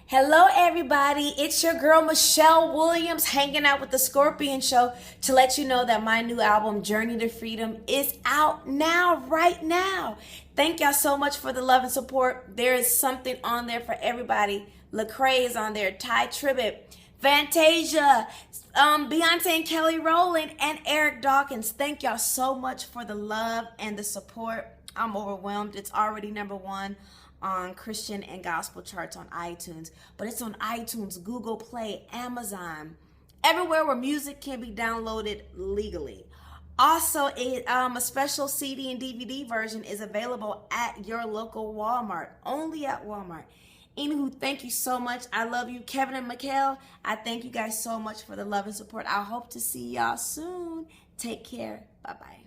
Hello, everybody. It's your girl, Michelle Williams, hanging out with the Scorpion Show to let you know that my new album, Journey to Freedom, is out now, right now. Thank y'all so much for the love and support. There is something on there for everybody. Lecrae is on there, Ty Tribbett, Fantasia, Beyonce and Kelly Rowland, and Eric Dawkins. Thank y'all so much for the love and the support. I'm overwhelmed. It's already #1 on Christian and gospel charts on iTunes, but it's on iTunes, Google Play, Amazon, everywhere where music can be downloaded legally. Also, a special CD and DVD version is available at your local Walmart, only at Walmart. Anywho, thank you so much. I love you, Kevin and Mikhail. I thank you guys so much for the love and support. I hope to see y'all soon. Take care. Bye-bye.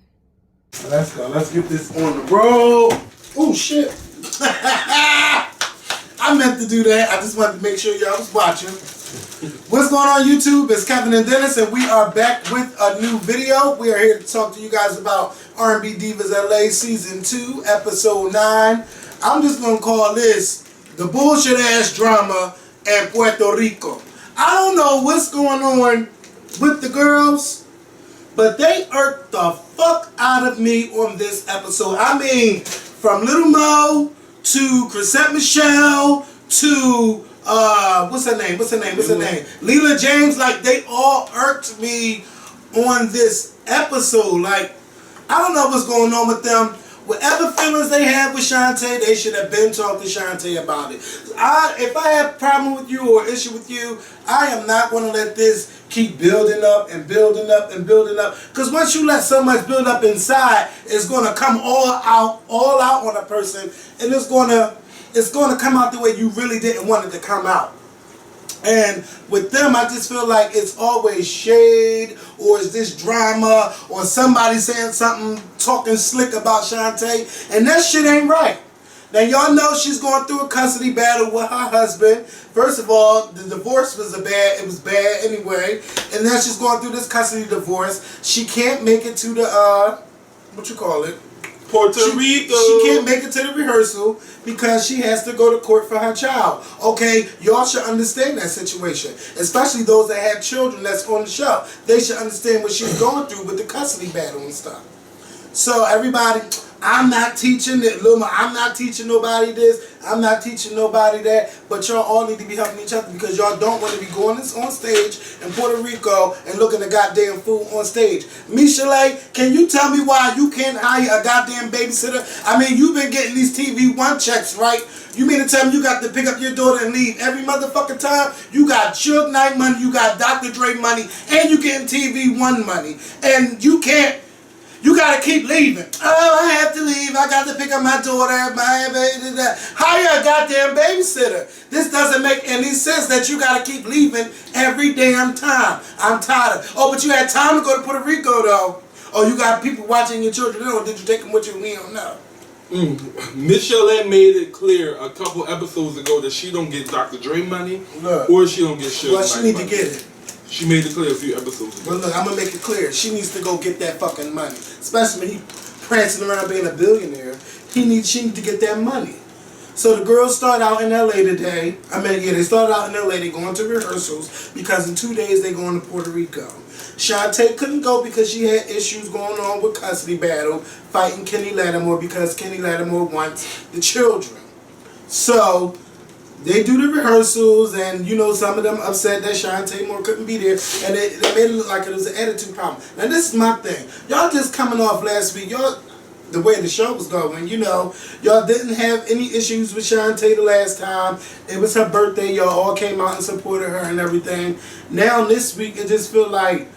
Let's go. Let's get this on the road. Oh, shit. I meant to do that. I just wanted to make sure y'all was watching. What's going on YouTube? It's Kevin and Dennis, and we are back with a new video. We are here to talk to you guys about R&B Divas LA Season 2, Episode 9. I'm just going to call this the bullshit ass drama in Puerto Rico. I don't know what's going on with the girls, but they irked the fuck out of me on this episode. I mean, from Little Mo to Chrisette Michelle to what's her name? Leela James. Like, they all irked me on this episode. Like, I don't know what's going on with them. Whatever feelings they had with Shantae, they should have been talking to Shantae about it. If I have a problem with you or issue with you, I am not going to let this keep building up and building up and building up. Because once you let so much build up inside, it's going to come all out on a person, and it's going to come out the way you really didn't want it to come out. And with them, I just feel like it's always shade, or is this drama, or somebody saying something, talking slick about Shantae, and that shit ain't right. Now, y'all know she's going through a custody battle with her husband. First of all, the divorce was bad anyway, and now she's going through this custody divorce. She can't make it to the Puerto Rico. She can't make it to the rehearsal because she has to go to court for her child. Okay, y'all should understand that situation. Especially those that have children that's on the show. They should understand what she's going through with the custody battle and stuff. So everybody, I'm not teaching it. I'm not teaching nobody this. I'm not teaching nobody that. But y'all all need to be helping each other, because y'all don't want to be going on stage in Puerto Rico and looking at goddamn fool on stage. Michelle, can you tell me why you can't hire a goddamn babysitter? I mean, you've been getting these TV One checks, right? You mean to tell me you got to pick up your daughter and leave every motherfucking time? You got Suge Knight money, you got Dr. Dre money, and you getting TV One money. And you can't. You gotta keep leaving. Oh, I have to leave. I got to pick up my daughter. Hire a goddamn babysitter. This doesn't make any sense that you gotta keep leaving every damn time. I'm tired of. Oh, but you had time to go to Puerto Rico though. Oh, you got people watching your children. Or did you take them with you? We don't know. Michelle made it clear a couple episodes ago that she don't get Dr. Dre money, or she don't get Suge. Well, she need to get it. She made it clear a few episodes ago. Well, look, I'm going to make it clear. She needs to go get that fucking money. Especially when he prancing around being a billionaire. She needs to get that money. So the girls start out in L.A. today. They started out in L.A. They're going to rehearsals because in 2 days they're going to Puerto Rico. Shantae couldn't go because she had issues going on with custody battle, fighting Kenny Lattimore because Kenny Lattimore wants the children. So they do the rehearsals, and you know, some of them upset that Shantae Moore couldn't be there, and they made it look like it was an attitude problem. Now this is my thing. Y'all just coming off last week, the way the show was going, you know, y'all didn't have any issues with Shantae the last time. It was her birthday, y'all all came out and supported her and everything. Now this week it just feel like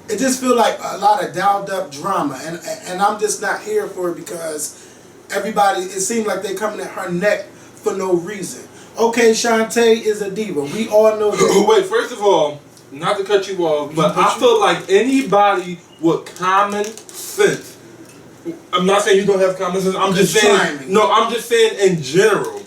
a lot of dialed up drama, and I'm just not here for it, because everybody, it seemed like they coming at her neck for no reason. Okay, Shantae is a diva. We all know that. Wait, first of all, not to cut you off, but I feel like anybody with common sense. I'm not saying you don't have common sense. I'm just saying. No, I'm just saying in general.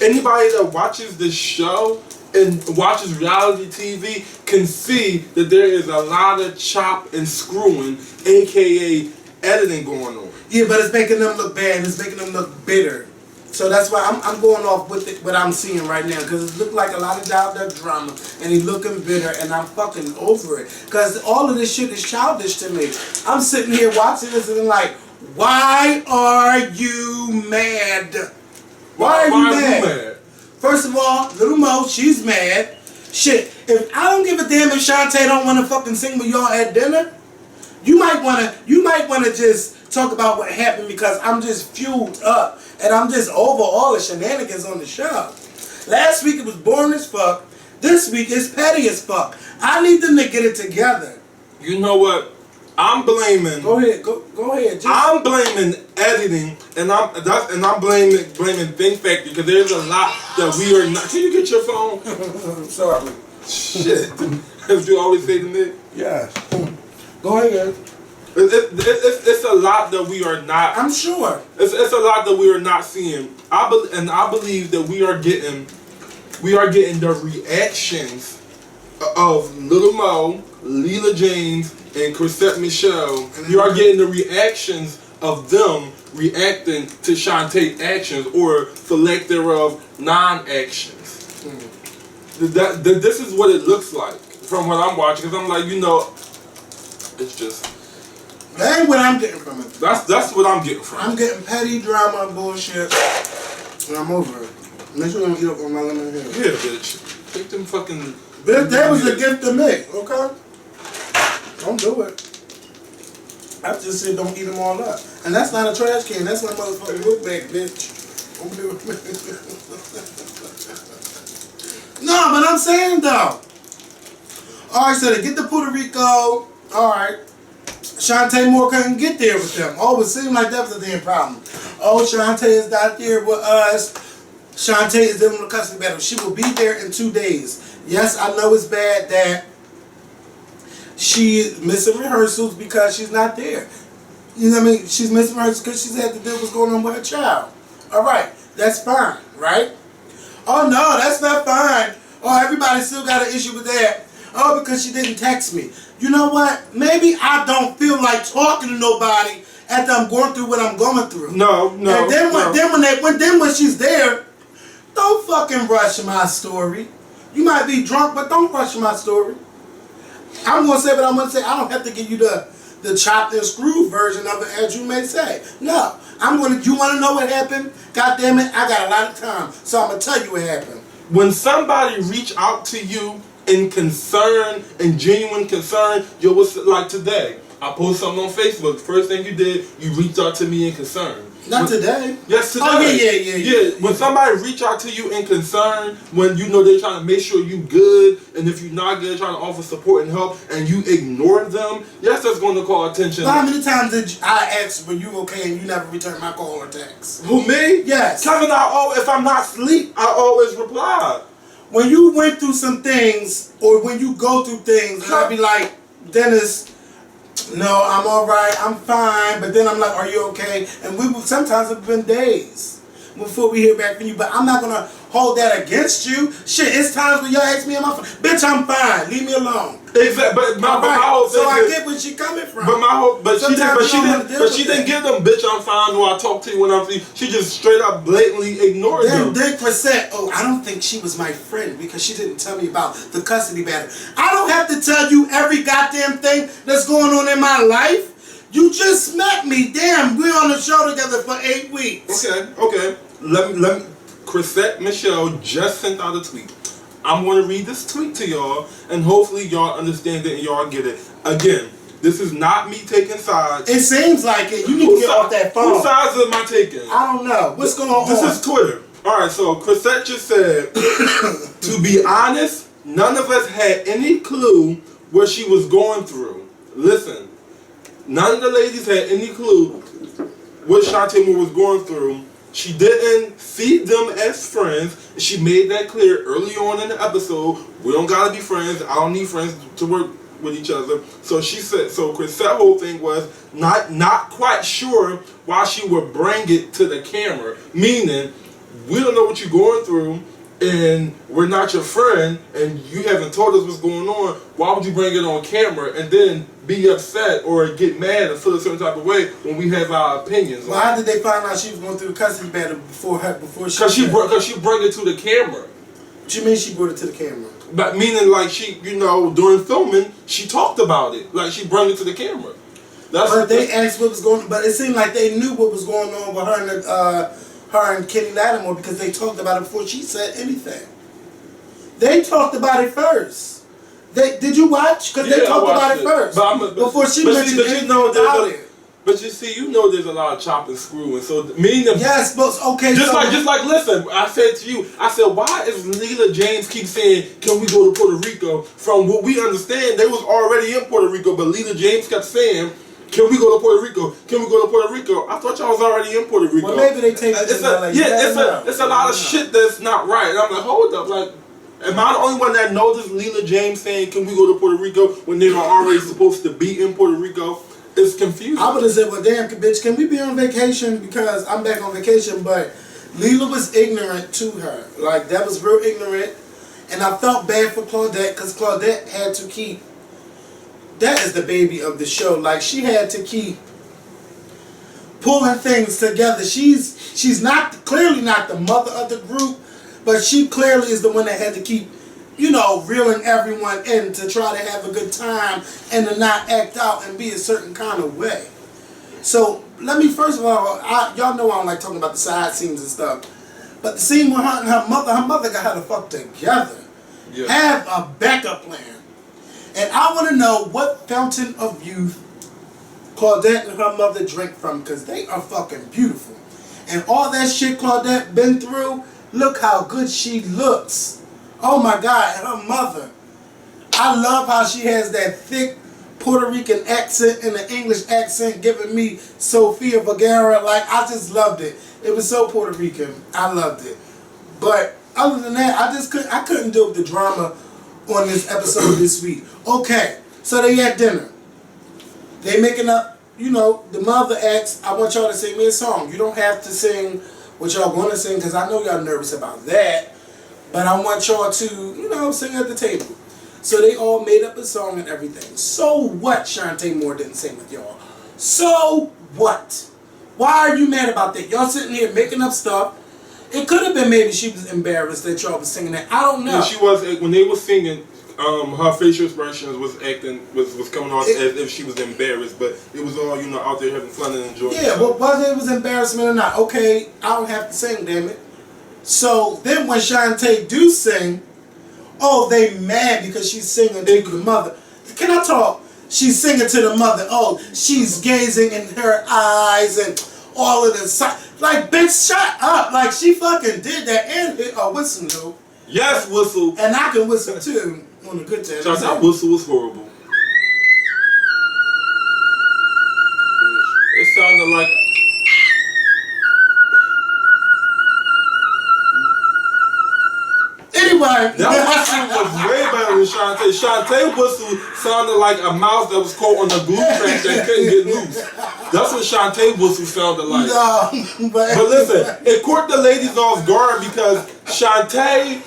Anybody that watches this show and watches reality TV can see that there is a lot of chop and screwing, aka editing, going on. Yeah, but it's making them look bad. It's making them look bitter. So that's why I'm going off with what I'm seeing right now, because it looked like a lot of dialed-up drama, and he looking bitter, and I'm fucking over it. Because all of this shit is childish to me. I'm sitting here watching this and I'm like, why are you mad? Why are you mad? First of all, Little Mo, she's mad. Shit, if I don't give a damn if Shantae don't want to fucking sing with y'all at dinner, you might wanna just talk about what happened, because I'm just fueled up and I'm just over all the shenanigans on the show. Last week it was boring as fuck. This week it's petty as fuck. I need them to get it together. You know what? I'm blaming. Go ahead. I'm blaming editing, and I'm blaming Think Factory, because there's a lot that we are not. Can you get your phone? Sorry. Shit. As you always say to me. Yes. Go ahead. It's a lot that we are not. I'm sure. It's a lot that we are not seeing. I believe that we are getting the reactions of Little Mo, Leela James, and Chrisette Michelle. You are getting the reactions of them reacting to Shantae's actions, or for lack thereof, non-actions. This is what it looks like from what I'm watching. Because I'm like, it's just. That ain't what I'm getting from it. That's what I'm getting from it. I'm getting petty drama and bullshit, and I'm over it. Unless you're gonna eat up on my lemon hair. Yeah, bitch. Take them fucking. Bitch, that was a gift to me, okay? Don't do it. I just said don't eat them all up. And that's not a trash can, that's my motherfucking book bag, bitch. Don't do it. No, but I'm saying though. Alright, so they get to Puerto Rico. Alright. Shantae Moore couldn't get there with them. Oh, it seemed like that was a damn problem. Oh, Shantae is not there with us. Shantae is dealing with a custody battle. She will be there in 2 days. Yes, I know it's bad that she's missing rehearsals because she's not there. You know what I mean? She's missing rehearsals because she's had to deal with what's going on with her child. Alright, that's fine, right? Oh no, that's not fine. Oh, everybody still got an issue with that. Oh, because she didn't text me. You know what? Maybe I don't feel like talking to nobody after I'm going through what I'm going through. No. And then when she's there, don't fucking rush my story. You might be drunk, but don't rush my story. I'm gonna say what I'm gonna say. I don't have to give you the chopped and screwed version of it, as you may say. No, you want to know what happened? God damn it, I got a lot of time, so I'm gonna tell you what happened. When somebody reach out to you in concern, in genuine concern, what's like today? I posted something on Facebook. First thing you did, you reached out to me in concern. Not today. Yes, today. Oh, yeah. When somebody reach out to you in concern, when they're trying to make sure you good, and if you're not good, trying to offer support and help, and you ignore them, yes, that's going to call attention. How many times did I ask, were you okay, and you never returned my call or text? Who, me? Yes. Kevin, if I'm not asleep, I always reply. When you went through some things, or when you go through things, and I'll be like, Dennis, no, I'm alright, I'm fine, but then I'm like, are you okay? And sometimes it's been days before we hear back from you, but I'm not gonna hold that against you. Shit, it's times when y'all ask me on my phone, bitch, I'm fine, leave me alone. Exactly, but my whole thing so I get where she coming from. But she didn't give them, bitch, I'm fine, or I talk to you when I'm free. She just straight up blatantly ignored them. Then Chrisette, I don't think she was my friend because she didn't tell me about the custody battle. I don't have to tell you every goddamn thing that's going on in my life. You just met me. Damn, we're on the show together for 8 weeks. Okay. Let me. Chrisette Michelle just sent out a tweet. I'm going to read this tweet to y'all, and hopefully y'all understand it and y'all get it. Again, this is not me taking sides. It seems like it. You need to get off that phone. Whose sides am I taking? I don't know. What's going on? This is Twitter. Alright, so Chrisette just said, to be honest, none of us had any clue what she was going through. Listen, none of the ladies had any clue what Shantae Moore was going through. She didn't see them as friends. She made that clear early on in the episode. We don't gotta be friends. I don't need friends to work with each other. So she said, so Chrisette's whole thing was not quite sure why she would bring it to the camera. Meaning, we don't know what you're going through, and we're not your friend, and you haven't told us what's going on, why would you bring it on camera and then be upset or get mad and feel a certain type of way when we have our opinions? Well, how did they find out she was going through the custody battle before she? Because she brought it to the camera. What you mean she brought it to the camera? But meaning like she, during filming, she talked about it. Like she brought it to the camera. But they asked what was going on. But it seemed like they knew what was going on with her and Kenny Lattimore because they talked about it before she said anything. They talked about it first. Did you watch? Because they talked about it first. Before she mentioned anything about it. But you see, there's a lot of chop and screw, and so me and them. Yes, but okay. Just like, listen. I said to you, why is Leela James keep saying, "Can we go to Puerto Rico?" From what we understand, they was already in Puerto Rico, but Leela James kept saying, "Can we go to Puerto Rico? Can we go to Puerto Rico?" I thought y'all was already in Puerto Rico. Well, maybe they take it. It's a lot of shit that's not right. And I'm like, hold up, like. Am I the only one that noticed Leela James saying, "Can we go to Puerto Rico?" when they were already supposed to be in Puerto Rico? It's confusing. I would have said, well, damn, bitch, can we be on vacation? Because I'm back on vacation. But Leela was ignorant to her. Like, that was real ignorant. And I felt bad for Claudette because Claudette had to keep... That is the baby of the show. Like, she had to keep pulling things together. She's not clearly not the mother of the group, but she clearly is the one that had to keep, reeling everyone in to try to have a good time and to not act out and be a certain kind of way. So let me first of all, y'all know I don't like talking about the side scenes and stuff, but the scene with her and her mother got her to fuck together. Yeah. Have a backup plan. And I want to know what fountain of youth Claudette and her mother drink from, because they are fucking beautiful. And all that shit Claudette been through, look how good she looks. Oh my God, and her mother. I love how she has that thick Puerto Rican accent and an English accent giving me Sofia Vergara. Like, I just loved it. It was so Puerto Rican. I loved it. But other than that, I couldn't deal with the drama on this episode this week. Okay, so they at dinner. They making up, the mother asks, I want y'all to sing me a song. You don't have to sing what y'all want to sing because I know y'all nervous about that. But I want y'all to, sing at the table. So they all made up a song and everything. So what Shantae Moore didn't sing with y'all? So what? Why are you mad about that? Y'all sitting here making up stuff. It could have been maybe she was embarrassed that y'all was singing that. I don't know. Yeah, she was, when they were singing, her facial expressions was coming off as if she was embarrassed, but it was all, out there having fun and enjoying it. Yeah, but whether it was embarrassment or not, okay, I don't have to sing, damn it. So then when Shantae do sing, they mad because she's singing to the mother. Can I talk? She's singing to the mother. Oh, she's gazing in her eyes and all of this. Like, bitch, shut up. Like, she fucking did that and hit a whistle note. Yes, whistle. And I can whistle too on the good time. That whistle was horrible. It sounded like... Anyway, that whistle was way better than Shantae. Shantae whistle sounded like a mouse that was caught on the glue track that couldn't get loose. That's what Shantae whistle sounded like. No, but listen, it caught the ladies off guard because Shantae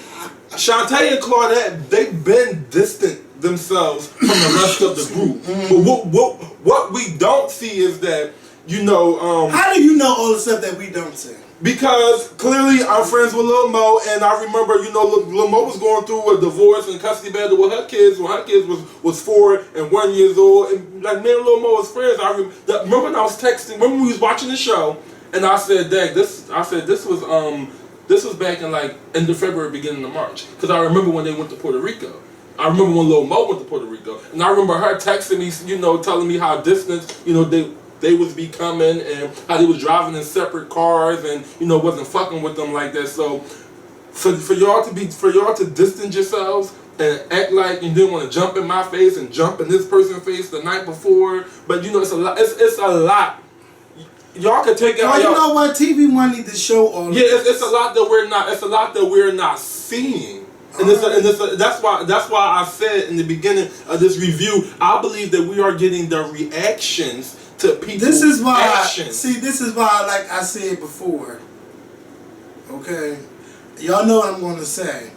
and Claudette, they've been distant themselves from the rest of the group. But what we don't see is that, how do you know all the stuff that we don't see? Because clearly I'm friends with Lil Mo, and I remember, Lil Mo was going through a divorce and custody battle with her kids when her kids was 4 and 1 years old, and like me and Lil Mo was friends. I remember when I was texting, when we was watching the show, and I said, "Dang, this was back in like end of February, beginning of March," because I remember when they went to Puerto Rico. I remember when Lil Mo went to Puerto Rico, and I remember her texting me, telling me how distant, they was becoming and how they was driving in separate cars and wasn't fucking with them like that. So for y'all to distance yourselves and act like you didn't want to jump in my face and jump in this person's face the night before, but it's a lot. It's a lot. Y'all could take it. Well, you know what? TV One need to show all. Yeah, it's a lot that we're not. It's a lot that we're not seeing. And that's why I said in the beginning of this review, I believe that we are getting the reactions to people's This is why actions. this is why, like I said before, okay, Y'all know what I'm going to say.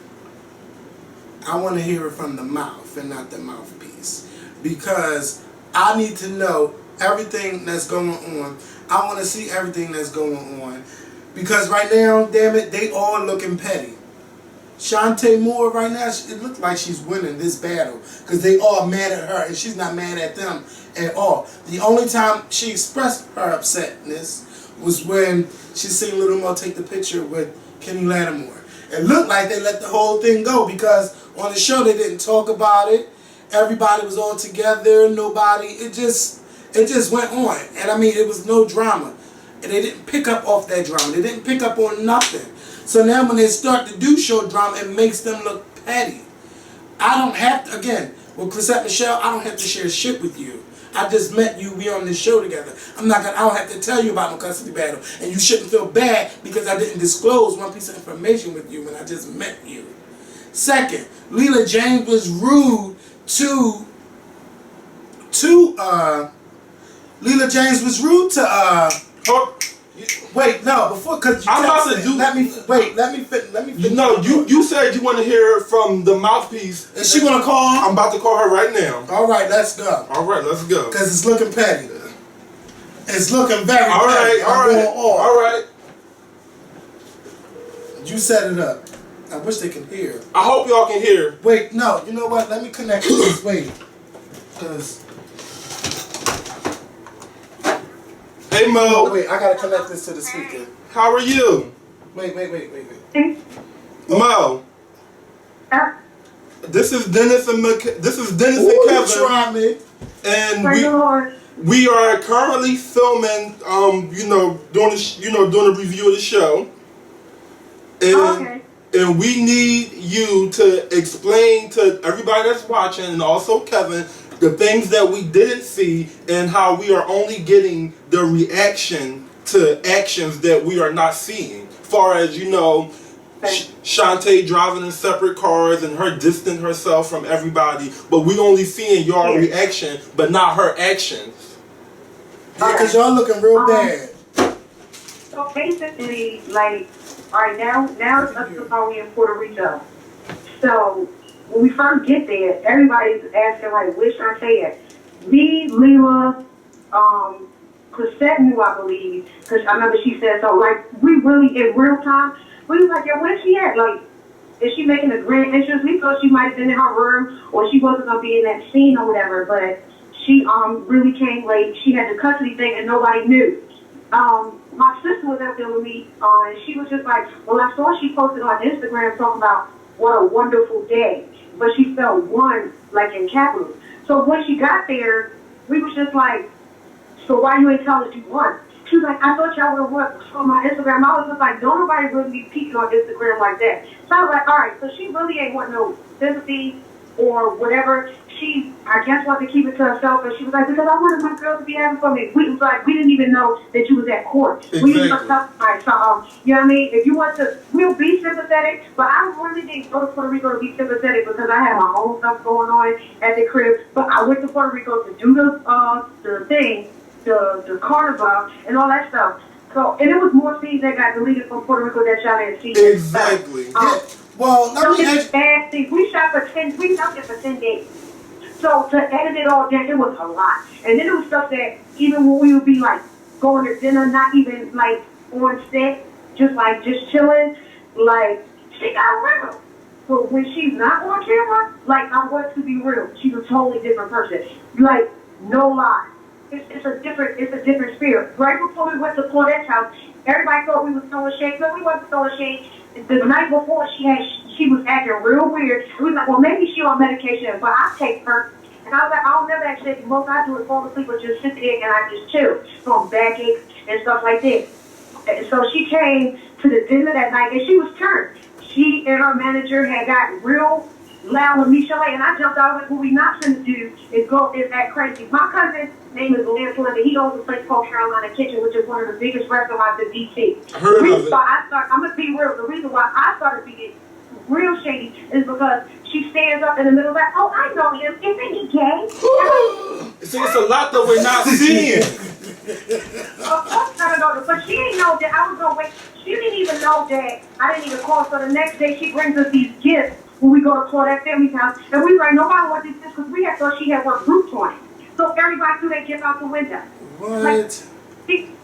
I want to hear it from the mouth and not the mouthpiece. Because I need to know everything that's going on. I want to see everything that's going on. Because right now, damn it, they all looking petty. Shantae Moore right now, it looks like she's winning this battle. Because they all mad at her and she's not mad at them at all. The only time she expressed her upsetness was when she seen Little Mo take the picture with Kenny Lattimore. It looked like they let the whole thing go because on the show they didn't talk about it. Everybody was all together. Nobody. It just went on. And I mean, it was no drama. And they didn't pick up off that drama. They didn't pick up on nothing. So now when they start to do show drama, it makes them look petty. I don't have to, again, with Chrisette Michelle, I don't have to share shit with you. I just met you, we on this show together. I don't have to tell you about no custody battle. And you shouldn't feel bad because I didn't disclose one piece of information with you when I just met you. Second, Leela James was rude to Leela James was rude to wait, no, before, because I'm about to do. Let me finish. No, you said you want to hear from the mouthpiece. Is she gonna call? I'm about to call her right now. All right, let's go. All right, let's go. Because it's looking petty. It's looking very all petty. Right, all right. You set it up. I wish they can hear. I hope y'all can hear. Wait, no, you know what? Let me connect this. Wait, because. Hey Mo. Oh, wait, I gotta connect this to the speaker. How are you? Wait. Mo. This is Dennis and Kevin. Try me. And we are currently filming. Doing a review of the show. And and we need you to explain to everybody that's watching and also Kevin the things that we didn't see and how we are only getting the reaction to actions that we are not seeing. Far as Shantae driving in separate cars and her distancing herself from everybody, but we only seeing your reaction, but not her actions. Yeah, because y'all looking real bad. So basically, like, all right, now it's up to how we in Puerto Rico. So when we first get there, everybody's asking, like, where's Shantae at? Me, Leela, Chrisette knew, I believe, because I remember she said so. Like, we really, in real time, we was like, yeah, where's she at? Like, is she making a grand entrance? We thought she might have been in her room or she wasn't going to be in that scene or whatever, but she really came late. She had the custody thing and nobody knew. My sister was out there with me, and she was just like, well, I saw she posted on Instagram talking about what a wonderful day, but she spelled one like in capitals. So when she got there, we was just like, so why you ain't tell us you won? She was like, I thought y'all would have won on my Instagram. I was just like, don't nobody really be peeking on Instagram like that. So I was like, all right, so she really ain't want no sympathy or whatever. She, I guess, wanted to keep it to herself, and she was like, because I wanted my girl to be happy for me. We was like, we didn't even know that you was at court. Exactly. Mm-hmm. We didn't know. So, you know what I mean? If you want to, we'll be sympathetic, but I really didn't go to Puerto Rico to be sympathetic because I had my own stuff going on at the crib. But I went to Puerto Rico to do the thing, the carnival, and all that stuff. So, and it was more scenes that got deleted from Puerto Rico that y'all didn't see. Exactly. Well, let me it's bad things. We shot there for 10 days. So to edit it all down, it was a lot. And then it was stuff that even when we would be like going to dinner, not even like on set, just chilling, like she got real. But when she's not on camera, like I want to be real, she's a totally different person. Like no lie, it's a different spirit. Right before we went to Claudette's house, everybody thought we was throwing shade. No, we wasn't throwing shade. The night before, she was acting real weird. We was like, well, maybe she on medication, but I take her. And I was like, I'll never actually, most I do is fall asleep or just sit there and I just chill from backaches and stuff like that. And so she came to the dinner that night and she was turned. She and her manager had got real loud with Michelle, and I jumped out. I was like, what we not going to do is act crazy. My cousin's name is Lance Linda. He owns a place called Carolina Kitchen, which is one of the biggest restaurants in D.C. I heard of it. I'm going to be real. The reason why I started being real shady is because she stands up in the middle like, oh, I know him. Isn't he gay? See, it's a lot that we're not seeing. Of course I don't know, but she didn't know that I was gonna wait. She didn't even know that I didn't even call. So the next day she brings us these gifts when we go to Claudette family's house, and we like nobody wants these gifts because we had thought she had worked groups on it. So everybody threw their gift out the window. What? Like,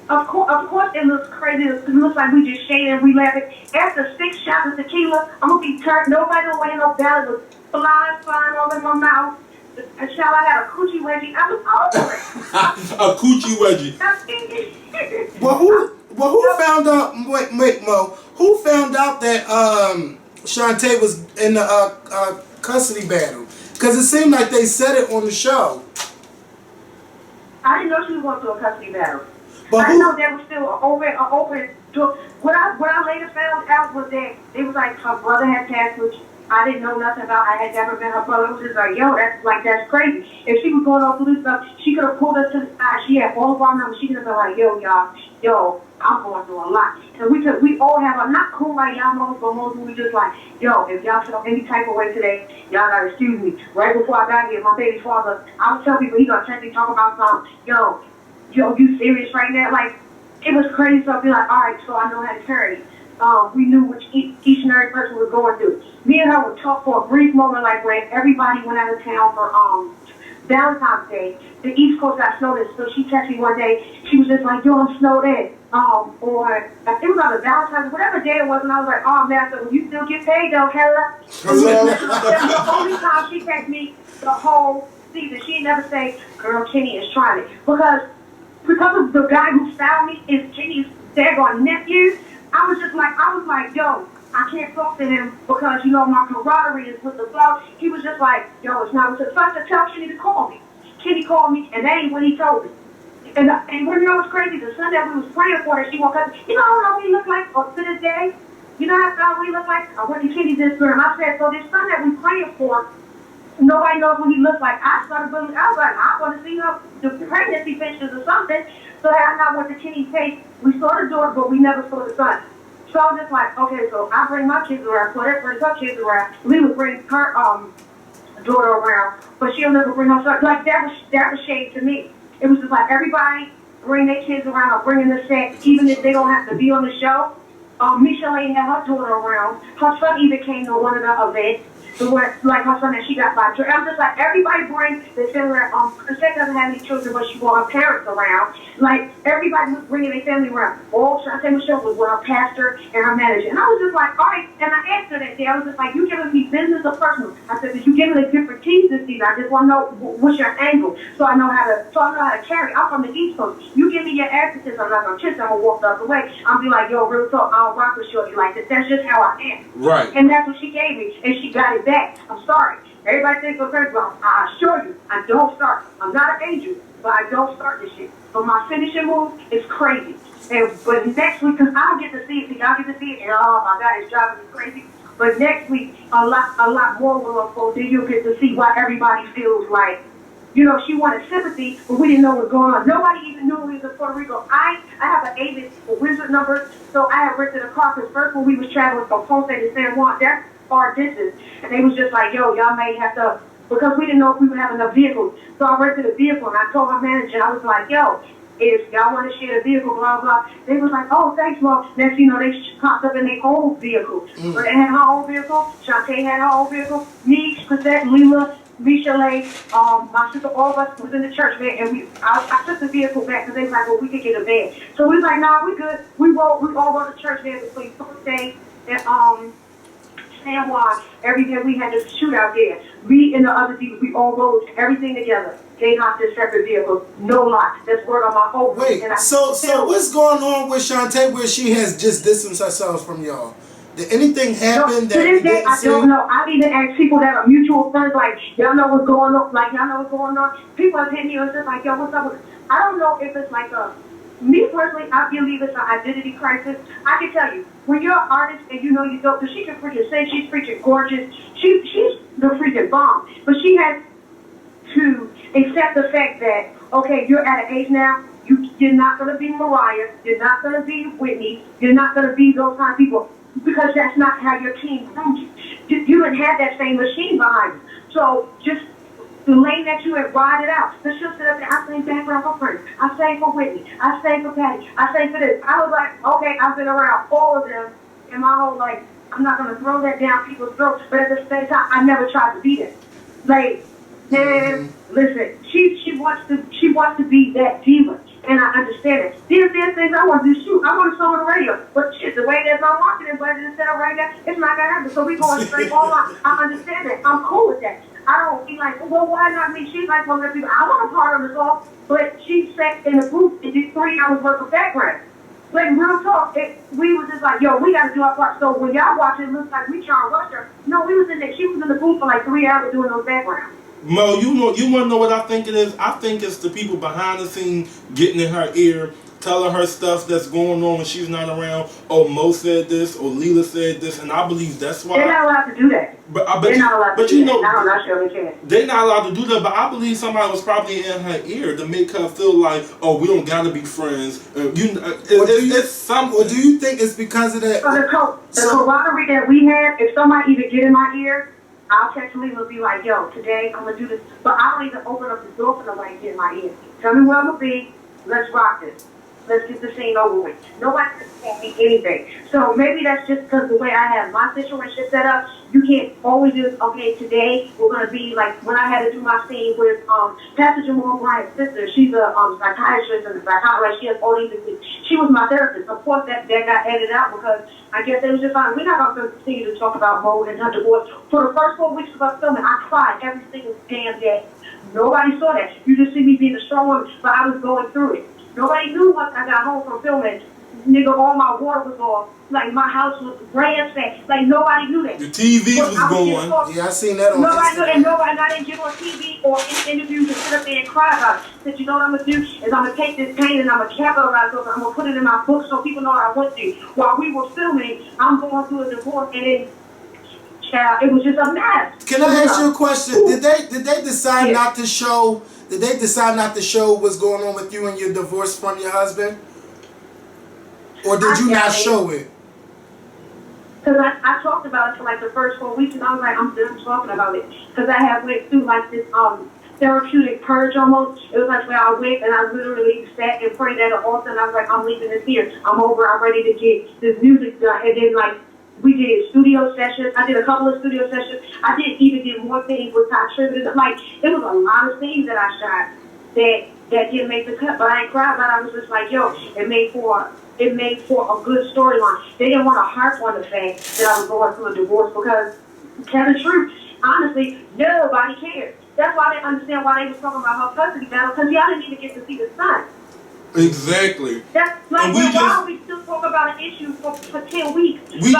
of course, it looks crazy. It looks like we just shaded and we laughing. After 6 shots of tequila, I'm gonna be turned. Nobody don't wear no belly with flies flying all in my mouth. And child, I had a coochie wedgie. I was over it. A coochie wedgie. Well, who found out? Wait, Mo. Who found out that Shantae was in the custody battle? Because it seemed like they said it on the show. I didn't know she was going through a custody battle. But I didn't know there was still an open door. What I later found out was that it was like her brother had passed, which I didn't know nothing about. I had never met her brother. It was just like, yo, that's crazy. If she was going on through this stuff, she could have pulled us to the side. She had all of our numbers. She could have been like, yo, I'm going through a lot. And we all have a not cool like y'all moments, but most we just like, yo, if y'all feel any type of way today, y'all gotta excuse me. Right before I got here, my baby's father, I would tell people he gonna text me talk about something. Yo, you serious right now? Like, it was crazy. So I'd be like, all right, so I know how to carry it. We knew which each and every person was going through. Me and her would talk for a brief moment, like when everybody went out of town for Valentine's Day. The East Coast got snowed in, so she texted me one day. She was just like, yo, I'm snowed in. Or it was on the Valentine's, whatever day it was, and I was like, oh man, I said, well, you still get paid though, Hella. The only time she texted me the whole season, she never say, girl, Kenny is trying it. Because of the guy who found me is Kenny's daggone nephew. I was like, yo, I can't talk to him because, you know, my camaraderie is with the flow. He was just like, yo, it's not. So I said, tell Kenny to call me. Kenny called me, and that ain't what he told me. And when you know what's crazy, the son that we was praying for, that she woke up, you know how we look like to this day? You know how we look like? I went to Kenny's Instagram. I said, so this son that we praying for, nobody knows what he looks like. I started believing, I was like, I want to see the pregnancy pictures or something. So I not went to Kenny's page. We saw the daughter, but we never saw the son. So I was just like, okay, so I bring my kids around, so that brings her kids around. Lee would bring her daughter around, but she'll never bring her son. Like that was shade to me. It was just like everybody bring their kids around or bringing the set, even if they don't have to be on the show. Michelle ain't had her daughter around. Her son even came to one of the events. Like her son that she got by. I'm just like, everybody brings the family around. Chrisette doesn't have any children, but she brought her parents around. Like, everybody was bringing their family around. All Shantae Michelle was with her pastor and her manager. And I was just like, all right. And I asked her that day, I was just like, you giving me business or personal? I said, did you giving a different teams this season? I just want to know what's your angle, so I know how to carry. I'm from the East Coast. You give me your attitude, I'm not gonna kiss. I'm gonna walk the other way. I'll be like, yo, real talk, I don't rock with shorty like this. That's just how I am. Right. And that's what she gave me, and she got it back. I'm sorry. Everybody thinks I'm crazy, but I assure you, I don't start. I'm not an angel, but I don't start this shit. But my finishing move is crazy. But next week, because I don't get to see it, so y'all get to see it, and oh my God, it's driving me crazy. But next week, a lot more will unfold. Then you'll get to see why everybody feels like, you know, she wanted sympathy, but we didn't know what was going on. Nobody even knew we was in Puerto Rico. I have an Avis for Wizard number, so I had rented a car, because first when we was traveling from Ponce to San Juan, that's far distance, and they was just like, yo, y'all may have to, because we didn't know if we would have enough vehicles. So I rented a vehicle, and I told my manager, I was like, yo, if y'all want to share the vehicle, blah, blah. They was like, oh, thanks, Mom. Next, you know, they popped up in their own vehicle. So they had her own vehicle. Shantae had her own vehicle. Me, Chrisette, Lila, Michelle, my sister, all of us was in the church van, and I took the vehicle back because they was like, well, we could get a van. So we was like, nah, we good. We all rode the church van between Thursday and San Juan. Every day we had to shoot out there. Me and the other people, we all rode everything together. They hopped in separate vehicles, no lot. That's word on my own. Wait, so what's going on with Shantae where she has just distanced herself from y'all? Did anything happen that to this day, I don't know. I've even asked people that are mutual friends, like, y'all know what's going on? Like, y'all know what's going on? People have hit me and just like, yo, what's up with it? I don't know if it's like me personally, I believe it's an identity crisis. I can tell you, when you're an artist and you know you don't, because she can freaking sing, she's freaking gorgeous. She's the freaking bomb. But she has to accept the fact that, okay, you're at an age now, you're not going to be Mariah, you're not going to be Whitney, you're not going to be those kind of people, because that's not how your team groomed you. You didn't have that same machine behind you. So just the lane that you had ride it out. So she'll sit up there, I sang background for Prince, I sang for Whitney, I sang for Patty, I sang for this. I was like, okay, I've been around all of them in my whole life. I'm not gonna throw that down people's throats, but at the same time, I never tried to be that. Like, man, listen, she wants to be that diva, and I understand it. There's things I want to do. Shoot, I want to song on the radio, but shit, the way that my marketing budget is set up right now, it's not gonna happen. So we going straight online. I understand that. I'm cool with that. I don't be like, well, why not me? She's like one of the people. I want a part of the song, but she sat in the booth and did 3 hours worth of background. Like, real talk, we was just like, yo, we got to do our part. So when y'all watch it, it looks like we trying to rush her. No, we was in there. She was in the booth for like 3 hours doing those backgrounds. Mo, you want to know what I think it is? I think it's the people behind the scene getting in her ear, telling her stuff that's going on when she's not around. Oh, Mo said this, or Lila said this, and I believe that's why. They're not allowed to do that. They're not allowed to do that. I'm not sure they can. They're not allowed to do that, but I believe somebody was probably in her ear to make her feel like, oh, we don't gotta be friends. It's something. Or do you think it's because of that? So the camaraderie that we had, if somebody even get in my ear, I'll text Lila and be like, yo, today I'm gonna do this. But I don't even open up the door for nobody to get in my ear. Tell me where I'm gonna be. Let's rock this. Let's get the scene over with. Nobody can tell me anything. So maybe that's just because the way I have my situation set up. You can't always just, okay, today we're going to be like, when I had to do my scene with Pastor Jamal Bryant's sister. She's a psychiatrist and a psychologist. She has all these things. She was my therapist. Of course, that got edited out because I guess they was just like, we're not going to continue to talk about Mo and her divorce. For the first 4 weeks of us filming, I cried every single damn day. Nobody saw that. You just see me being a strong woman, but I was going through it. Nobody knew once I got home from filming, nigga, all my water was off. Like, my house was ransacked. Like, nobody knew that. The TV was going. Yeah, I seen that on Nobody knew, and Instagram. I didn't get on TV or in interviews and sit up there and cry about it. I said, you know what I'm going to do? Is I'm going to take this pain and I'm going to capitalize on it. I'm going to put it in my book so people know what I went through. While we were filming, I'm going through a divorce, and then, child, it was just a mess. Can I ask you a question? Did they decide not to show? Did they decide not to show what's going on with you and your divorce from your husband? Or did you not show it? Because I talked about it for like the first 4 weeks, and I was like, I'm done talking about it. Because I had went through like this therapeutic purge almost. It was like where I went and I literally sat and prayed at an altar, and I was like, I'm leaving this here. I'm over. I'm ready to get this music done. And then like we did studio sessions. I did a couple of studio sessions. I did more things with Ty Tribbett. Like, it was a lot of things that I shot that didn't make the cut. But I ain't cried about it. I was just like, yo, it made for a good storyline. They didn't want to harp on the fact that I was going through a divorce because, to tell the truth, honestly, nobody cared. That's why I didn't understand why they was talking about her custody battle, because y'all didn't even get to see the son. Exactly. That's like, why are we still talking about an issue for 10 weeks? We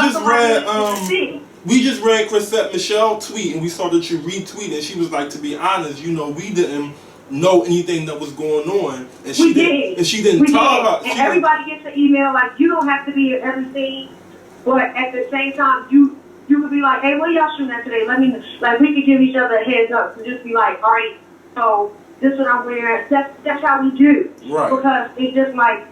just read Chrisette Michelle tweet, and we saw that you retweeted, and she was like, to be honest, you know, we didn't know anything that was going on, and she didn't talk about it. And everybody gets an email like, you don't have to be at everything, but at the same time, you could be like, hey, what y'all shooting at today? Let me know. Like, we could give each other a heads up to just be like, all right, so this is what I'm wearing. That's how we do. Right. Because it's just like,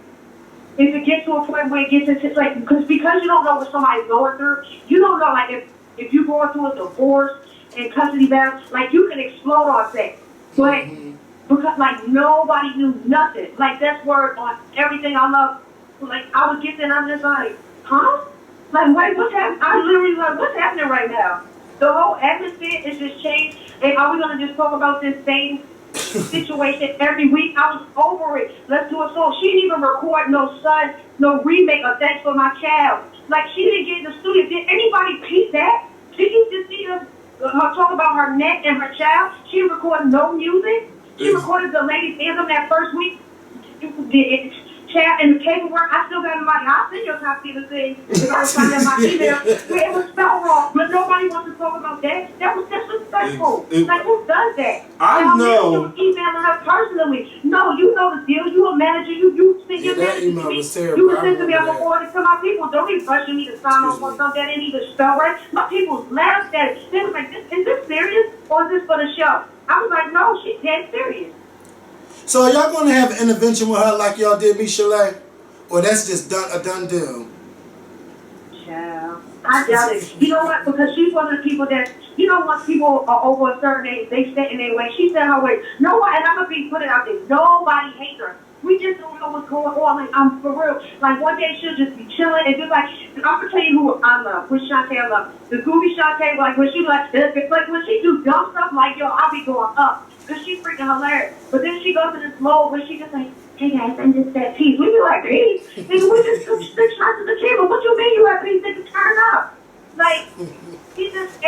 if it gets to a point where it gets into, like, because you don't know what somebody's going through, you don't know, like, if you're going through a divorce and custody battle, like, you can explode on set. But because, like, nobody knew nothing. Like, that's word on everything I love. Like, I would get there and I'm just like, huh? Like, wait, what's happening? I'm literally like, what's happening right now? The whole atmosphere is just changed. And are we going to just talk about this same situation every week? I was over it. Let's do a song. She didn't even record no remake of Thanks for My Child. Like, she didn't get in the studio. Did anybody peep that? Did you just see her talk about her neck and her child? She recorded no music. She recorded the ladies' anthem that first week. Chat and the paperwork, I still got in my, I'll send you a copy of the thing, because I was finding my email, where it was spelled wrong, but nobody wants to talk about that. That was disrespectful. Like, who does that? I know. Emailing her personally. No, you know the deal. You a manager. You send your message to me. You can send to me. I'm going to forward it to my people. Don't be rushing me to sign off on something that didn't even spell right. My people laughed at it. They was like, is this serious, or is this for the show? I was like, no, she's dead serious. So are y'all gonna have an intervention with her like y'all did me, Chalet? Or that's just a done deal? Child. I doubt it. You know what? Because she's one of the people that, you know, once people are over a certain age, they set in their way. She set her way. No one, and I'm going to be put it out there, nobody hates her. We just don't know what's going on. Like, I'm for real. Like, one day she'll just be chilling and just like, I'm going to tell you who I love, which Shantae I love. The goofy Shantae, like, when she like when she do dumb stuff, like, yo, I'll be going up. Because she's freaking hilarious. But then she goes in this mode where she just like, hey guys, I'm just at peace. We be like, peace? Nigga, we just took 6 shots at the table. What you mean you at peace? Nigga, turn up. Like, she's just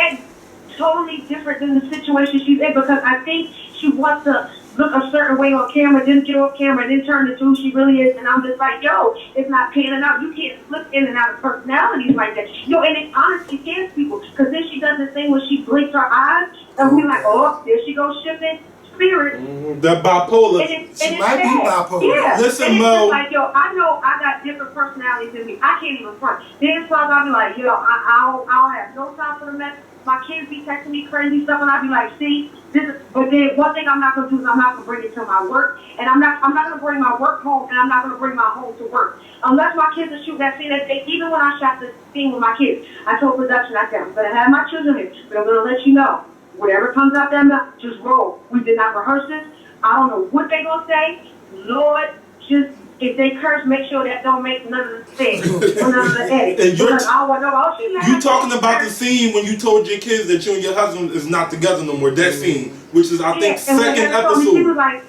totally different than the situation she's in because I think she wants to look a certain way on camera, then get off camera, then turn into who she really is. And I'm just like, yo, it's not panning out. You can't slip in and out of personalities like that. Yo, and it honestly scares people because then she does this thing where she blinks her eyes and we're like, oh, there she goes shifting. Spirit. That bipolar. She might be bipolar. Yeah. Listen, and it's Mo. just like, yo, I know I got different personalities in me. I can't even front. Then so I'll be like, yo, I don't have no time for the mess. My kids be texting me crazy stuff, and I'll be like, see, this is. But then one thing I'm not gonna do is I'm not gonna bring it to my work, and I'm not gonna bring my work home, and I'm not gonna bring my home to work unless my kids are shooting that scene. Even when I shot this scene with my kids, I told production, I said, I'm gonna have my children here, but I'm gonna let you know. Whatever comes out there, just roll. We did not rehearse this. I don't know what they gonna say. Lord, just if they curse, make sure that don't make none of the things, none of the edit. Because I want to know. Oh, you talking about the scene when you told your kids that you and your husband is not together no more. That scene, which is I think second episode. He was like,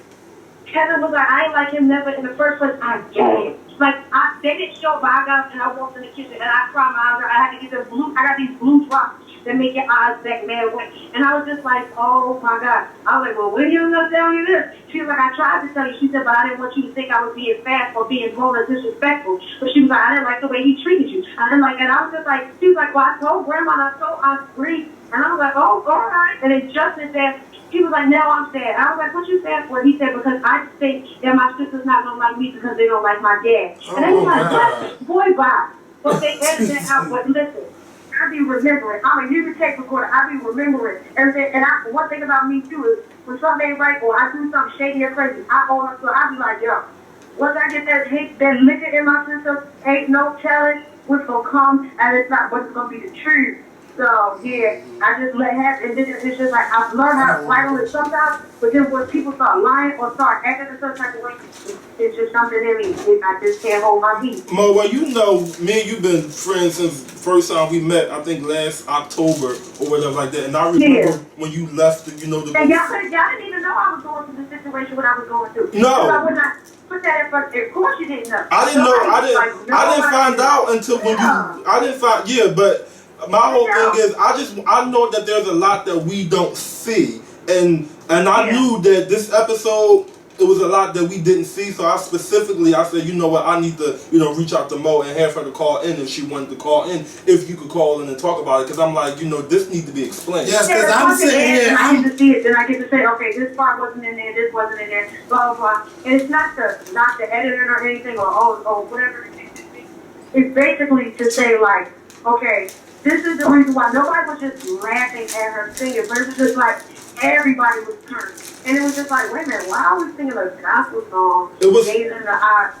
Kevin was like, I ain't like him never in the first place. I get it. Like they didn't show, but I got up and I walked in the kitchen and I cried my eyes out. I had to get the blue. I got these blue drops that make your eyes back mad wet. And I was just like, oh my God. I was like, well, when you gonna tell me this? She was like, I tried to tell you. She said, but I didn't want you to think I was being fast or being grown or disrespectful. But she was like, I didn't like the way he treated you. I didn't like, and I was just like, she was like, well, I told Grandma and I told Aunt Bree. And I was like, oh, all right. And then Justin said, he was like, now I'm sad. I was like, what you sad for? He said, because I think that my sister's not going to like me because they don't like my dad. And they was like, what? Boy, bye. But they edited that out. But listen, I be remembering. I'm a huge tape recorder. I be remembering everything. And one thing about me, too, is when something ain't right or I do something shady or crazy, I own up to it. I be like, yo, once I get that liquor in my system, ain't no telling what's going to come, and it's not what's going to be the truth. So, yeah, I just let it happen. And then it's just like, I've learned how to fight on it sometimes, but then when people start lying or start acting a certain type of way, it's just something in me. I just can't hold my peace. Mo, well, you know, me and you been friends since the first time we met, I think last October or whatever like that. And I remember when you left, you know, and y'all didn't even know I was going through the situation what I was going through. No. I would not put that in front. Of course you didn't know. I didn't know. I didn't find out until when I didn't find, but my whole thing is, I know that there's a lot that we don't see, and I knew that this episode, it was a lot that we didn't see, so I said, you know what, I need to, reach out to Mo and have her to call in if she wanted to call in, if you could call in and talk about it, because I'm like, this needs to be explained. Yes, because I'm sitting here, and I get to see it, then I get to say, okay, this part wasn't in there, this wasn't in there, blah, blah, blah. And it's not the editing or anything, or whatever it is. It's basically to say, like, okay, this is the reason why nobody was just laughing at her singing, but it was just like everybody was turned. And it was just like, wait a minute, why are we singing a gospel song? It was, gazing in the eyes.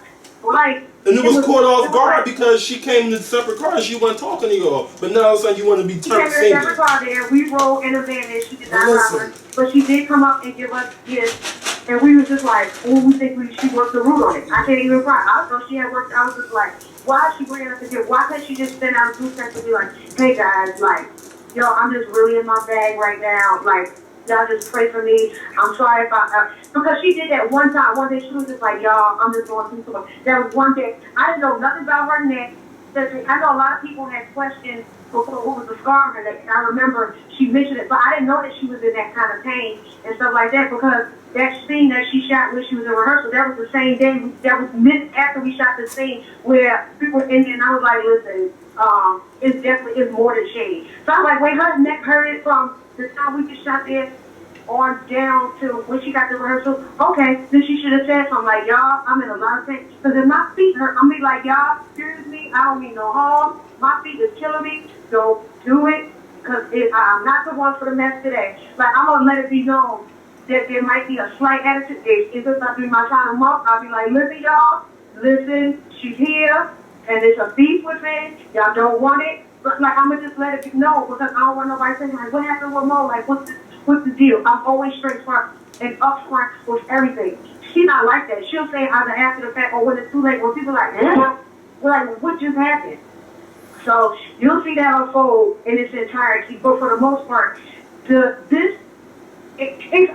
Like, and it was caught off guard because she came in separate cars, she wasn't talking to you, but now all of a sudden you want to be turned singing. She came in a separate car there, we rolled in a van there, she did not drive her, but she did come up and give us gifts, and we was just like, oh, we think she worked the root on it. I can't even cry. I thought she had worked, I was just like, why is she bringing us a gift? Why can't she just send out a group text and be like, hey guys, like, yo, I'm just really in my bag right now, like, y'all just pray for me. I'm sorry if because she did that one time. One day she was just like, y'all, I'm just going through so much. That was one day. I didn't know nothing about her neck. I know a lot of people had questions before what was the scar on her neck. And I remember she mentioned it, but I didn't know that she was in that kind of pain and stuff like that because that scene that she shot when she was in rehearsal, that was the same day, that was minutes after we shot the scene where people were in there and I was like, listen, it's definitely more than shade. So I was like, wait, her neck hurted from the time we just shot there on down to when she got the rehearsal. Okay, then she should have said something like, y'all, I'm in a lot of pain. Because if my feet hurt, I'm be like, y'all, excuse me, I don't mean no harm. My feet is killing me. Don't do it. Because I'm not the one for the mess today. Like, I'm going to let it be known that there might be a slight attitude. If it's not be my time to month, I'll be like, listen, y'all, listen, she's here, and it's a beef with me. Y'all don't want it. like, I'm gonna just let it know because I don't want nobody saying, like, what happened with Mo? Like, what's the deal? I'm always straightforward and upfront with everything. She's not like that. She'll say either after the fact or when it's too late. When people are like, we're like, what just happened? So you'll see that unfold in its entirety. But for the most part, it's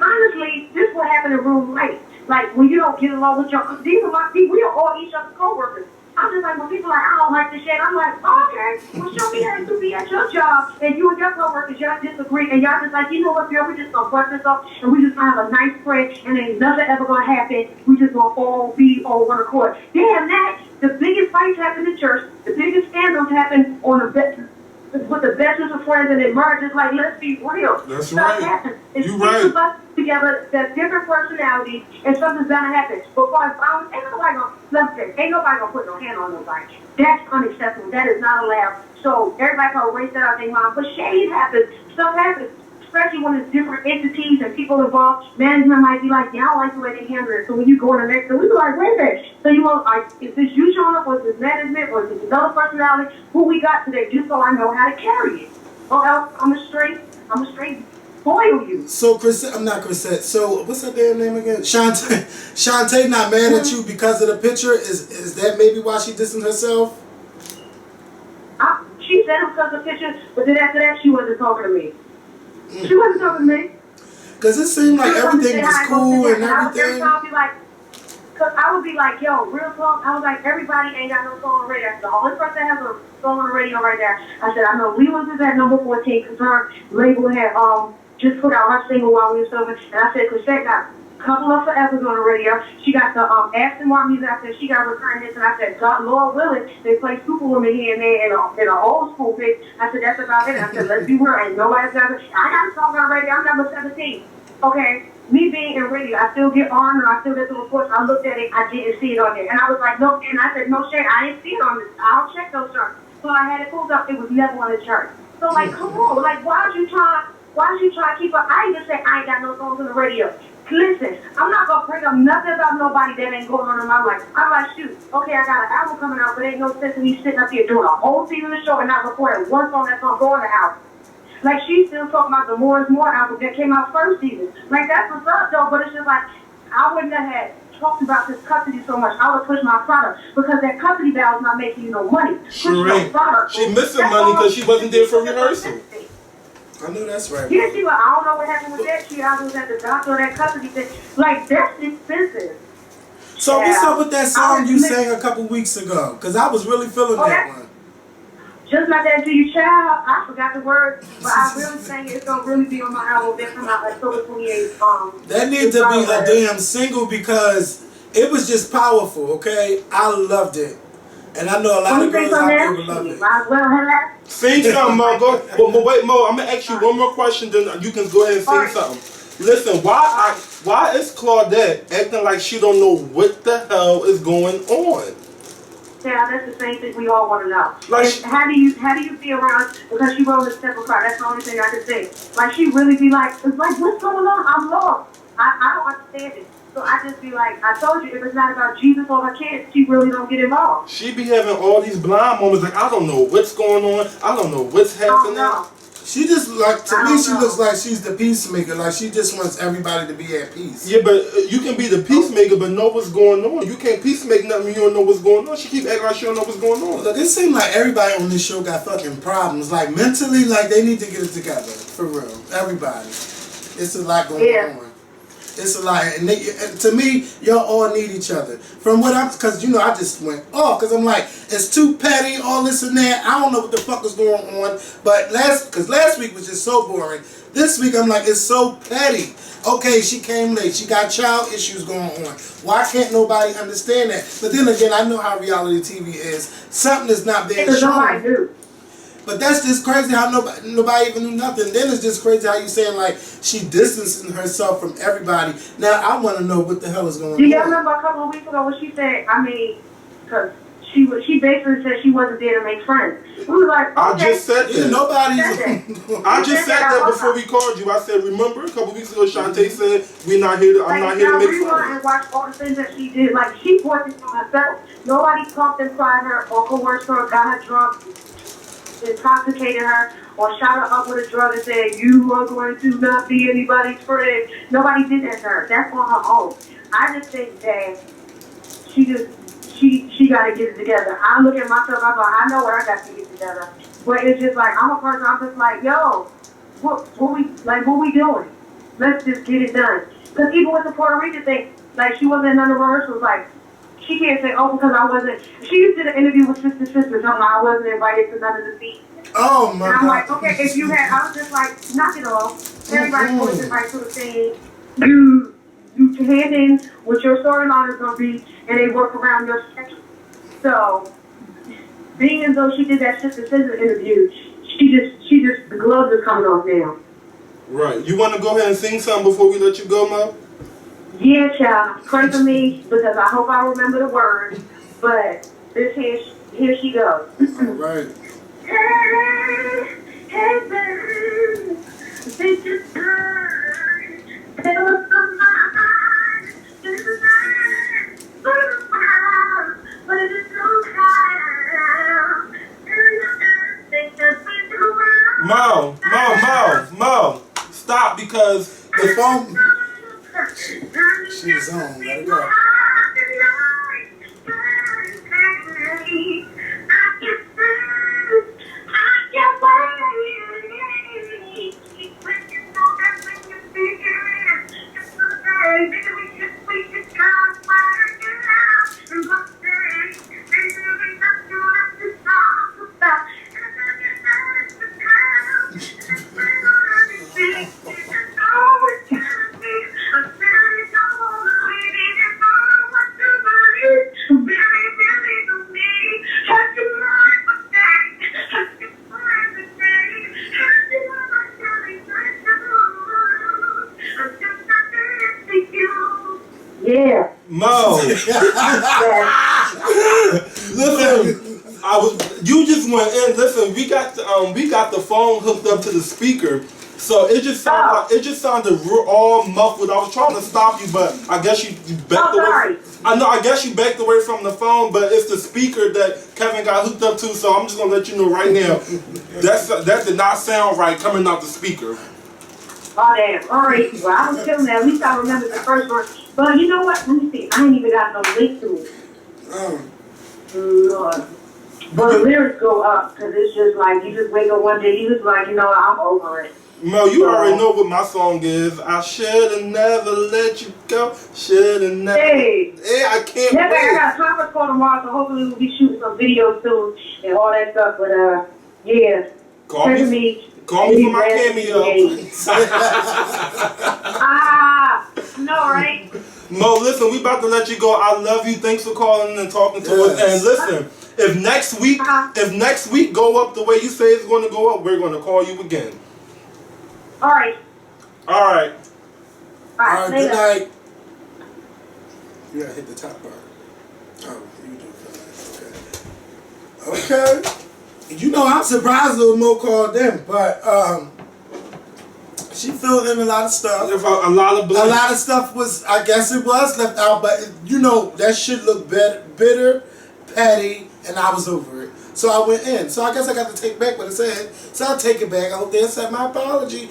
honestly, this what happened in room light. Like, when you don't get along with your, these are my people, we are all each other's co-workers. I'm just like, when people are like, I don't like this shit, I'm like, oh, okay, well, show me how to be at your job, and you and your co-workers, y'all disagree, and y'all just like, you know what, girl, we just gonna bust this up, and we just gonna have a nice spread, and ain't nothing ever gonna happen, we just gonna all be on one accord. Damn that, the biggest fights happen in church, the biggest scandals happen on the best, with the bestest of friends, and it merges. Like, let's be real. That's stuff right. happens. It's You six right. of us together that's different personalities, and something's gonna happen. But for violence, ain't nobody gonna put no hand on nobody. That's unacceptable. That is not allowed. So everybody can erase that out their mind. But shade happens. Stuff happens. Especially when it's different entities and people involved. Management might be like, yeah, I don't like the way they handle it. So when you go in the next, so we be like, wait a minute. So you want, like, is this you showing up, or is this management, or is this another personality? Who we got today, just so I know how to carry it. Or else I'm a straight boil you. So I'm not Chrisette. So what's her damn name again? Shantae. Shantae not mad at you because of the picture. Is that maybe why she dissing herself? She said it because of the picture, but then after that, she wasn't talking to me. She wasn't talking to me. Because it seemed like everything was cool and everything. Every time I'd be like, because I would be like, yo, real talk. I was like, everybody ain't got no song on the radio. The only person that has a song on the radio right now. I said, I know Lewis is at number 14 because her label had just put out her single while we were serving. And I said, Chrisette got a couple of forevers on the radio. She got the Aston Martin music. I said, she got recurring hits. And I said, God, Lord willing, they play Superwoman here and there in an old school pick. I said, that's about it. I said, let's be real. Ain't nobody's got it. I got a song on the radio. I'm number 17. Okay. Me being in radio, I still get on and I still get the reports. I looked at it, I didn't see it on there. And I was like, no, and I said, no shade, I didn't see it on this. I'll check those charts. So I had it pulled up, it was never on the chart. So like, come on, like why'd you try to keep up? I even say I ain't got no songs on the radio. Listen, I'm not gonna bring up nothing about nobody that ain't going on in my life. I'm like, shoot, okay, I got an album coming out, but ain't no sense in me sitting up here doing a whole season of the show and not recording one song that's gonna go on the album. Like, she's still talking about the More is More album that came out first season. Like, that's what's up, though, but it's just like, I wouldn't have had talked about this custody so much. I would push my product, because that custody battle is not making you no money. Sure ain't. She missing money because she wasn't there for rehearsal. I know that's right. Yeah, she was, I don't know what happened with that. She was at the doctor or that custody thing. Like, that's expensive. So what's up with that song you sang a couple weeks ago? Because I was really feeling that one. Just like that to you, child. I forgot the words, but I really think it's gonna really be on my album. That's come out October 28th. That needs to be a damn single because it was just powerful. Okay, I loved it, and I know a lot of girls out there would love it. Sing something, Mo. But wait, Mo. I'm gonna ask you one more question, then you can go ahead and sing something. Listen, why is Claudette acting like she don't know what the hell is going on? Yeah, that's the same thing we all want to know. Like, how do you feel around, because she wrote a separate card? That's the only thing I can say. Like, she really be like, it's like, what's going on? I'm lost. I don't understand it. So I just be like, I told you, if it's not about Jesus or her kids, she really don't get involved. She be having all these blind moments, like, I don't know what's going on. I don't know what's happening. She just, like, to me, she looks like she's the peacemaker. Like, she just wants everybody to be at peace. Yeah, but you can be the peacemaker but know what's going on. You can't peacemake nothing when you don't know what's going on. She keep acting like she don't know what's going on. Look, it seems like everybody on this show got fucking problems. Like, mentally, like, they need to get it together. For real. Everybody. It's a lot going on. It's a lot. And to me, y'all all need each other. From what because, you know, I just went off. Because I'm like, it's too petty, all this and that. I don't know what the fuck is going on. But last week was just so boring. This week, I'm like, it's so petty. Okay, she came late. She got child issues going on. Why can't nobody understand that? But then again, I know how reality TV is. Something is not being shown. But that's just crazy how nobody even knew nothing. Then it's just crazy how you saying like she distancing herself from everybody. Now I want to know what the hell is going on. Do you remember a couple of weeks ago when she said, because she basically said she wasn't there to make friends. We were like, okay. I just said that. Yeah, I just said that before we called you. I said, remember a couple weeks ago, Shantae said, I'm not here to make friends. And watch all the things that she did. Like, she brought this on herself. Nobody talked inside her or coerced her or got her drunk. intoxicated her or shot her up with a drug and said, you are going to not be anybody's friend. Nobody did that to her. That's on her own. I just think that she got to get it together. I look at myself, I'm like, I know what I got to get together. But it's just like, I'm a person, I'm just like, yo, what we doing? Let's just get it done. Because even with the Puerto Rican thing, like, she wasn't in none of the rehearsals, like, she can't say, oh, because I wasn't. She did an interview with Sister Sister telling me I wasn't invited to none of the seats. Oh, my God. And I'm like, okay, if you had, I was just like, knock it off. Everybody's going to invite to the thing. You hand in what your storyline is going to be, and they work around your schedule. So, being as though she did that Sister Sister interview, she just, the gloves are coming off now. Right. You want to go ahead and sing something before we let you go, Mo? Yeah, child. Pray for me, because I hope I remember the words. But this here she goes. All right. Hey, baby, think it's good. Tell us the mind. This is mine. But it is so kind. Think that we do well. Mo. Stop, because The phone. She's on. Let it go. Yeah. Mo. Listen, you just went in. Listen, we got the phone hooked up to the speaker, so it just sounded all muffled. I was trying to stop you, but I guess you backed away. I guess you backed away from the phone, but it's the speaker that Kevin got hooked up to. So I'm just gonna let you know right now, that did not sound right coming out the speaker. Oh, damn. All right. Well, I was killing that. At least I remember the first one. But you know what? Let me see. I ain't even got no link to it. Lord. But the lyrics go up because it's just like, you just wake up one day, you just like, you know, I'm over it. Mo, you already know what my song is. I should've never let you go. Should've never. Hey. Yeah, I can't Yeah, wait. I got a conference call tomorrow, so hopefully we'll be shooting some videos soon and all that stuff. But, yeah. Call me for my cameo. No, right? Mo, listen, we about to let you go. I love you. Thanks for calling and talking to us. And listen, if next week go up the way you say it's going to go up, we're going to call you again. All right. All right. All right, good night. You gotta hit the top part. Oh, you do it. Okay. You know, I'm surprised little Mo called them, but she filled in a lot of stuff. A lot of stuff was, I guess it was left out, but you know, that shit looked bitter, petty, and I was over it. So I went in. So I guess I got to take back what I said. So I'll take it back. I hope they accept my apology.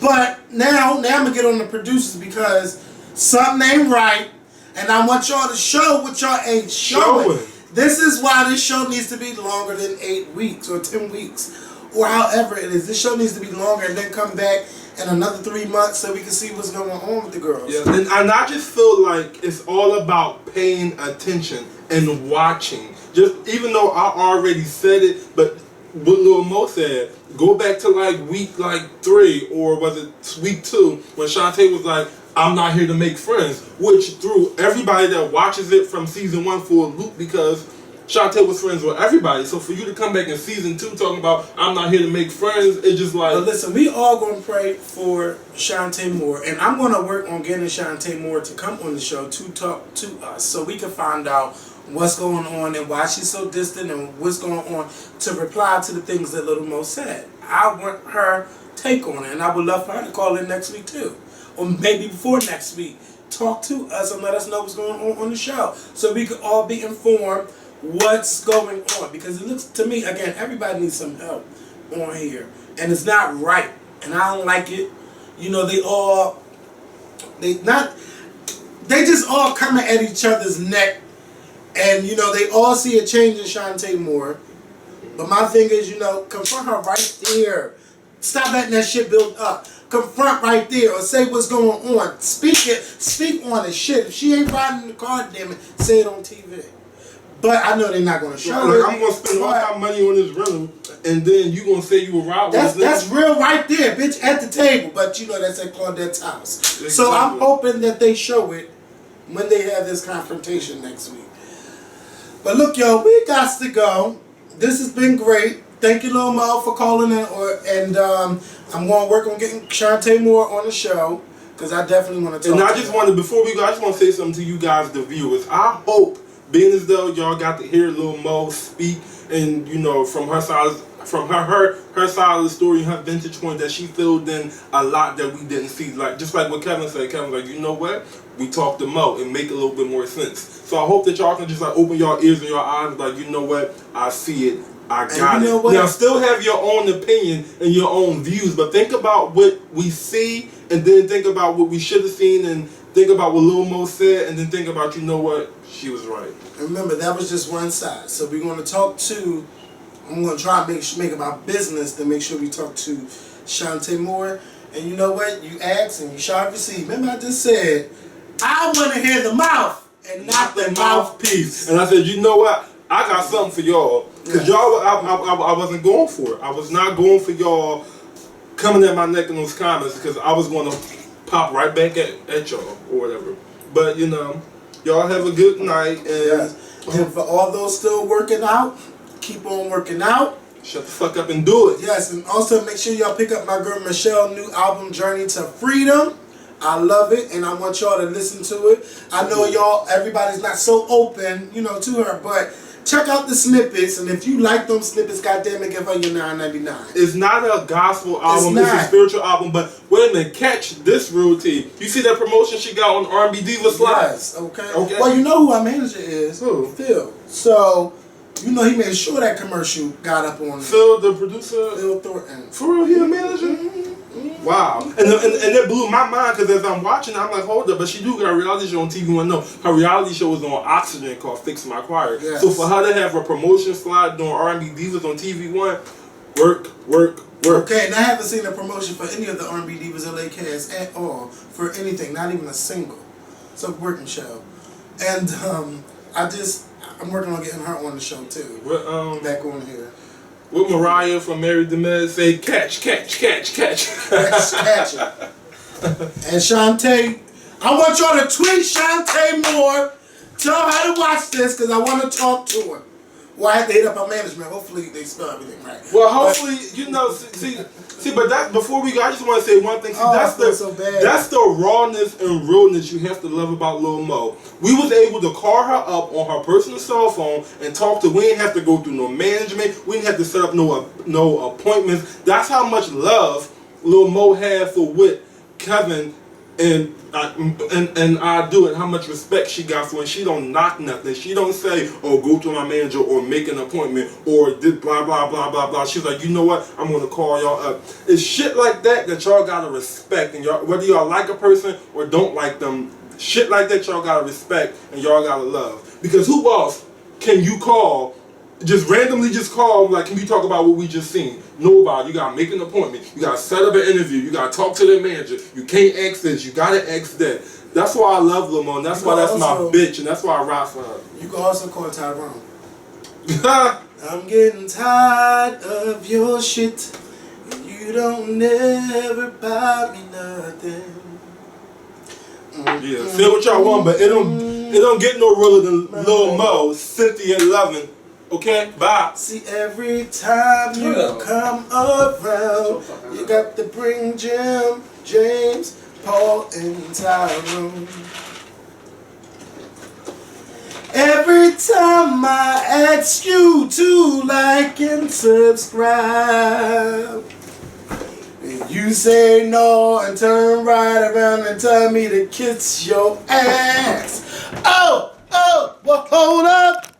But now I'm going to get on the producers because something ain't right. And I want y'all to show what y'all ain't showing. This is why this show needs to be longer than 8 weeks or 10 weeks. Or however it is. This show needs to be longer and then come back in another 3 months so we can see what's going on with the girls. Yeah, and I just feel like it's all about paying attention and watching. Just even though I already said it, but what Lil Mo said, go back to like week 3 or was it week 2 when Shantae was like, I'm not here to make friends, which threw everybody that watches it from season 1 for a loop because Shantae was friends with everybody. So for you to come back in season 2 talking about I'm not here to make friends, it's just like. But listen, we all gonna pray for Shantae Moore, and I'm gonna work on getting Shantae Moore to come on the show to talk to us so we can find out what's going on and why she's so distant and what's going on to reply to the things that Little Mo said. I want her take on it, and I would love for her to call in next week too, or maybe before next week. Talk to us and let us know what's going on the show so we can all be informed what's going on, because it looks to me, again, everybody needs some help on here, and it's not right, and I don't like it. You know, they just all coming at each other's neck, and you know, they all see a change in Shantae Moore. But my thing is, you know, confront her right there. Stop letting that shit build up. Confront right there, or say what's going on. Speak on it. Shit, if she ain't riding in the car, damn it, say it on TV. But I know they're not gonna show it. I'm gonna spend all my money on this rental, and then you gonna say you were robbed. That's real right there, bitch, at the table. But you know that's at Claudette's house. Exactly. So I'm hoping that they show it when they have this confrontation next week. But look, yo, we got to go. This has been great. Thank you, Lil Mo, for calling in. I'm going to work on getting Shantae Moore on the show, because I definitely want to talk. And I just wanted, before we go, I just want to say something to you guys, the viewers. I hope, being as though y'all got to hear Lil Mo speak, and you know, from her side, her side of the story, her vintage point, that she filled in a lot that we didn't see. Like just like what Kevin said. Kevin was like, you know what? We talked to Mo and make it a little bit more sense. So I hope that y'all can just like open your ears and your eyes, like, you know what? I see it. I got it. Now, still have your own opinion and your own views, but think about what we see, and then think about what we should have seen, and think about what Lil Mo said, and then think about, you know what? She was right. And remember, that was just one side. So we're going to talk to, I'm going to try and make it my business to make sure we talk to Shantae Moore. And you know what? You asked and you shall receive. Remember, I just said, I want to hear the mouth and not the mouthpiece. And I said, you know what? I got something for y'all. Because y'all, I wasn't going for it. I was not going for y'all coming at my neck in those comments, because I was going to pop right back at y'all or whatever. But, you know, y'all have a good night. And, and for all those still working out, keep on working out. Shut the fuck up and do it. Yes, and also make sure y'all pick up my girl Michelle's new album, Journey to Freedom. I love it, and I want y'all to listen to it. I know y'all, everybody's not so open, you know, to her, but check out the snippets, and if you like them snippets, goddamn it, give her your $9.99. It's not a gospel album, it's a spiritual album, but wait a minute, catch this real tea. You see that promotion she got on R&B Divas Live? Yes, okay. Well, you know who our manager is. Who? Phil. So, you know he made sure that commercial got up on Phil, the producer? Phil Thornton. For real, he a manager? Mm-hmm. Wow. And that blew my mind, because as I'm watching, I'm like, hold up, but she do got a reality show on TV One. No, her reality show was on Oxygen called Fix My Choir. Yes. So for her to have a promotion slide doing R&B Divas on TV One, work. Okay, and I haven't seen a promotion for any of the R&B Divas LA cast at all, for anything, not even a single. It's a working show. And I'm working on getting her on the show too. Back on here. What Mariah from Mary DeMez say? Catch. Catch it. And Shantae, I want y'all to tweet Shantae Moore. Tell her how to watch this, because I want to talk to her. Well, I have to hit up our management. Hopefully they spell everything right. Well, hopefully, you know, see, but that, before we go, I just want to say one thing. See, that's the rawness and realness you have to love about Lil Mo. We was able to call her up on her personal cell phone and talk to. We didn't have to go through no management. We didn't have to set up no appointments. That's how much love Lil Mo had for what Kevin and I do it. How much respect she got for it. She don't knock nothing. She don't say, "Oh, go to my manager," or make an appointment, or did blah blah blah blah blah. She's like, you know what? I'm gonna call y'all up. It's shit like that y'all gotta respect, and y'all, whether y'all like a person or don't like them, shit like that y'all gotta respect and y'all gotta love. Because who else can you call? Just randomly call, like, can we talk about what we just seen? Nobody. You gotta make an appointment. You gotta set up an interview. You gotta talk to their manager. You can't ask this. You gotta ask that. That's why I love Lil Mo, and that's why that's my bitch, and that's why I rock for her. You can also call Tyrone. I'm getting tired of your shit. You don't never buy me nothing. Yeah, say what y'all want, but it don't get no realer than Lil Mo, Cynthia Lovin'. Okay, bye. See, every time you come around, you got to bring Jim, James, Paul, and Tyrone. Every time I ask you to like and subscribe, you say no and turn right around and tell me to kiss your ass. Oh, well, hold up.